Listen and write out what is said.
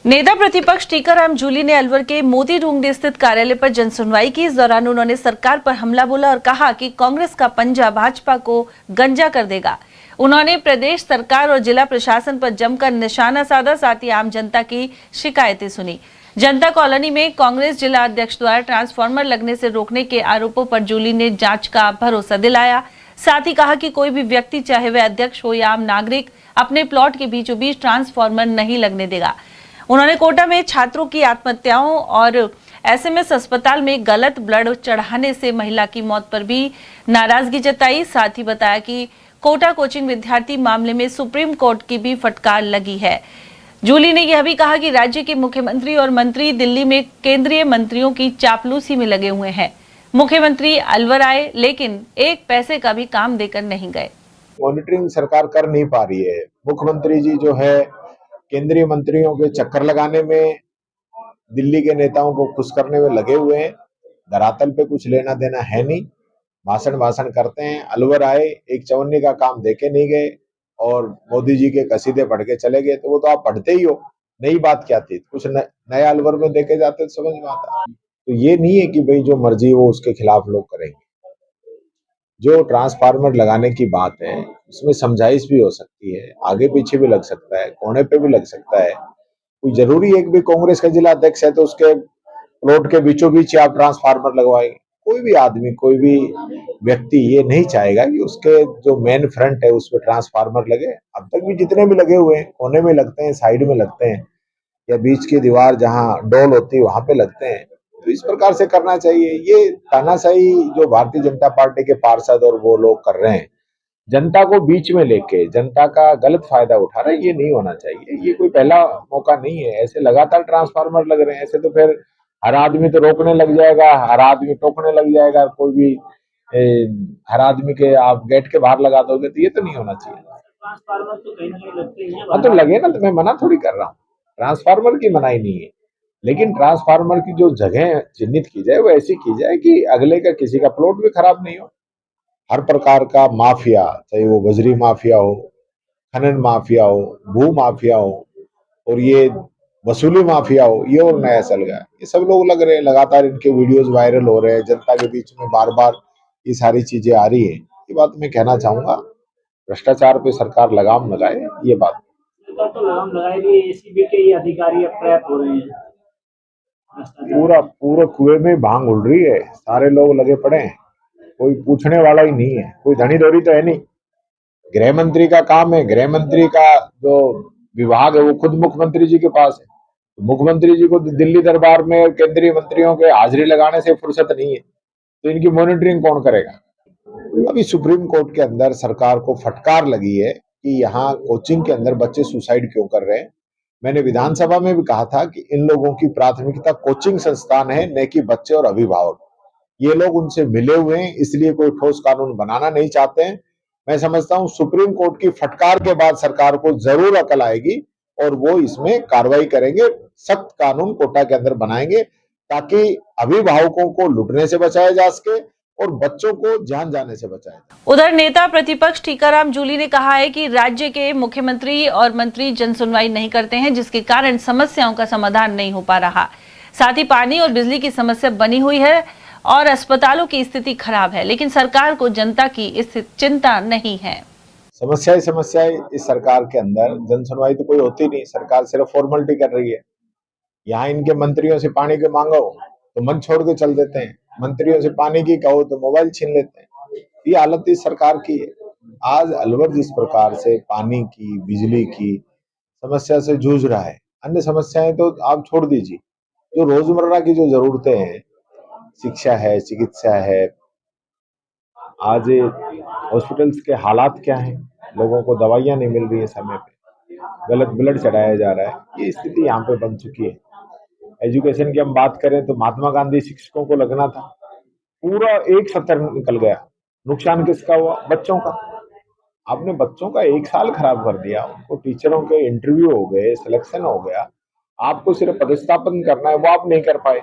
नेता प्रतिपक्ष टीकाराम जूली ने अलवर के मोती डूंगरी स्थित कार्यालय पर जनसुनवाई की। इस दौरान उन्होंने सरकार पर हमला बोला और कहा कि कांग्रेस का पंजा भाजपा को गंजा कर देगा। उन्होंने प्रदेश सरकार और जिला प्रशासन पर जमकर निशाना साधा, साथ ही आम जनता की शिकायतें सुनी। जनता कॉलोनी में कांग्रेस जिला अध्यक्ष द्वारा ट्रांसफार्मर लगने से रोकने के आरोपों पर जूली ने जांच का भरोसा दिलाया। साथ ही कहा कि कोई भी व्यक्ति, चाहे वह अध्यक्ष हो या आम नागरिक, अपने प्लॉट के बीचों बीच ट्रांसफार्मर नहीं लगने देगा। उन्होंने कोटा में छात्रों की आत्महत्याओं और एसएमएस अस्पताल में गलत ब्लड चढ़ाने से महिला की मौत पर भी नाराजगी जताई। साथ ही बताया कि कोटा कोचिंग विद्यार्थी मामले में सुप्रीम कोर्ट की भी फटकार लगी है। जूली ने यह भी कहा कि राज्य के मुख्यमंत्री और मंत्री दिल्ली में केंद्रीय मंत्रियों की चापलूसी में लगे हुए हैं। मुख्यमंत्री अलवर आए लेकिन एक पैसे का भी काम देकर नहीं गए। मॉनिटरिंग सरकार कर नहीं पा रही है। मुख्यमंत्री जी जो है केंद्रीय मंत्रियों के चक्कर लगाने में, दिल्ली के नेताओं को खुश करने में लगे हुए हैं। धरातल पे कुछ लेना देना है नहीं, भाषण करते हैं। अलवर आए, एक चवन्नी का काम देके नहीं गए और मोदी जी के कसीदे पढ़ के चले गए। तो वो तो आप पढ़ते ही हो, नई बात क्या थी? कुछ नया अलवर में देखे जाते तो समझ में आता। तो ये नहीं है कि भाई जो मर्जी वो उसके खिलाफ लोग करेंगे। जो ट्रांसफार्मर लगाने की बात है उसमें समझाइश भी हो सकती है, आगे पीछे भी लग सकता है, कोने पे भी लग सकता है। कोई जरूरी है कि भी कांग्रेस का जिला अध्यक्ष है तो उसके प्लॉट के बीचों बीच आप ट्रांसफार्मर लगवाएंगे? कोई भी आदमी, कोई भी व्यक्ति ये नहीं चाहेगा कि उसके जो मेन फ्रंट है उसमें ट्रांसफार्मर लगे। अब तक भी जितने भी लगे हुए हैं, कोने में लगते हैं, साइड में लगते हैं, या बीच की दीवार जहां डोल होती है वहां पे लगते हैं। तो इस प्रकार से करना चाहिए। ये तानाशाही जो भारतीय जनता पार्टी के पार्षद और वो लोग कर रहे हैं, जनता को बीच में लेके जनता का गलत फायदा उठा रहे हैं, ये नहीं होना चाहिए। ये कोई पहला मौका नहीं है। ऐसे लगातार ट्रांसफार्मर लग रहे हैं, ऐसे तो फिर हर आदमी तो रोकने लग जाएगा, हर आदमी टोकने लग जाएगा। कोई भी हर आदमी के आप गेट के बाहर लगा दोगे तो ये तो नहीं होना चाहिए। ट्रांसफार्मर तो कहीं ना कहीं लगते ही हैं। हाँ तो लगे ना, तो मैं मना थोड़ी कर रहा हूँ, ट्रांसफार्मर की मनाही नहीं है। लेकिन ट्रांसफार्मर की जो जगह चिन्हित की जाए वो ऐसी की जाए कि अगले का किसी का प्लॉट भी खराब नहीं हो। हर प्रकार का माफिया, चाहे वो बजरी माफिया हो, खनन माफिया हो, भू माफिया हो और ये वसूली माफिया हो, ये और नया चल गया। ये सब लोग लग रहे हैं, लगातार इनके वीडियोस वायरल हो रहे हैं, जनता के बीच में बार बार ये सारी चीजें आ रही है। ये बात मैं कहना चाहूंगा, भ्रष्टाचार पे सरकार लगाम लगाए, ये बात। सरकार तो लगाम लगाएगी, एसीबी के ये अधिकारी अब ट्रैप हो रहे हैं। पूरा कुएं में भांग उड़ रही है, सारे लोग लगे पड़े हैं, कोई पूछने वाला ही नहीं है, कोई धनी दौरी तो है नहीं। गृह मंत्री का काम है, गृह मंत्री का जो विभाग है वो खुद मुख्यमंत्री जी के पास है। तो मुख्यमंत्री जी को दिल्ली दरबार में केंद्रीय मंत्रियों के हाजिरी लगाने से फुर्सत नहीं है, तो इनकी मॉनिटरिंग कौन करेगा? अभी सुप्रीम कोर्ट के अंदर सरकार को फटकार लगी है कि यहाँ कोचिंग के अंदर बच्चे सुसाइड क्यों कर रहे हैं। मैंने विधानसभा में भी कहा था कि इन लोगों की प्राथमिकता कोचिंग संस्थान है, न कि बच्चे और अभिभावक। ये लोग उनसे मिले हुए हैं, इसलिए कोई ठोस कानून बनाना नहीं चाहते हैं। मैं समझता हूं सुप्रीम कोर्ट की फटकार के बाद सरकार को जरूर अकल आएगी और वो इसमें कार्रवाई करेंगे, सख्त कानून कोटा के अंदर बनाएंगे ताकि अभिभावकों को लुटने से बचाया जा सके और बच्चों को जान जाने से बचाया। उधर नेता प्रतिपक्ष टीकाराम जूली ने कहा है कि राज्य के मुख्यमंत्री और मंत्री जनसुनवाई नहीं करते हैं, जिसके कारण समस्याओं का समाधान नहीं हो पा रहा। साथ ही पानी और बिजली की समस्या बनी हुई है और अस्पतालों की स्थिति खराब है, लेकिन सरकार को जनता की इस चिंता नहीं है। समस्याएं इस सरकार के अंदर, जन सुनवाई तो कोई होती नहीं, सरकार सिर्फ फॉर्मेलिटी कर रही है। यहाँ इनके मंत्रियों से पानी के मांगो तो मन छोड़ के चल देते हैं, मंत्रियों से पानी की कहो तो मोबाइल छीन लेते हैं। ये हालत इस सरकार की है। आज अलवर जिस प्रकार से पानी की, बिजली की समस्या से जूझ रहा है, अन्य समस्याएं तो आप छोड़ दीजिए, जो रोजमर्रा की जो जरूरतें हैं, शिक्षा है, चिकित्सा है, आज हॉस्पिटल्स के हालात क्या हैं, लोगों को दवाइयां नहीं मिल रही है समय पे, गलत ब्लड चढ़ाया जा रहा है, ये स्थिति यहाँ पे बन चुकी है। एजुकेशन की हम बात करें तो महात्मा गांधी शिक्षकों को लगना था, पूरा एक सत्र निकल गया। नुकसान किसका हुआ? बच्चों का। आपने बच्चों का एक साल खराब कर दिया, उनको टीचरों के इंटरव्यू हो गए, सिलेक्शन हो गया, आपको सिर्फ पदस्थापन करना है, वो आप नहीं कर पाए।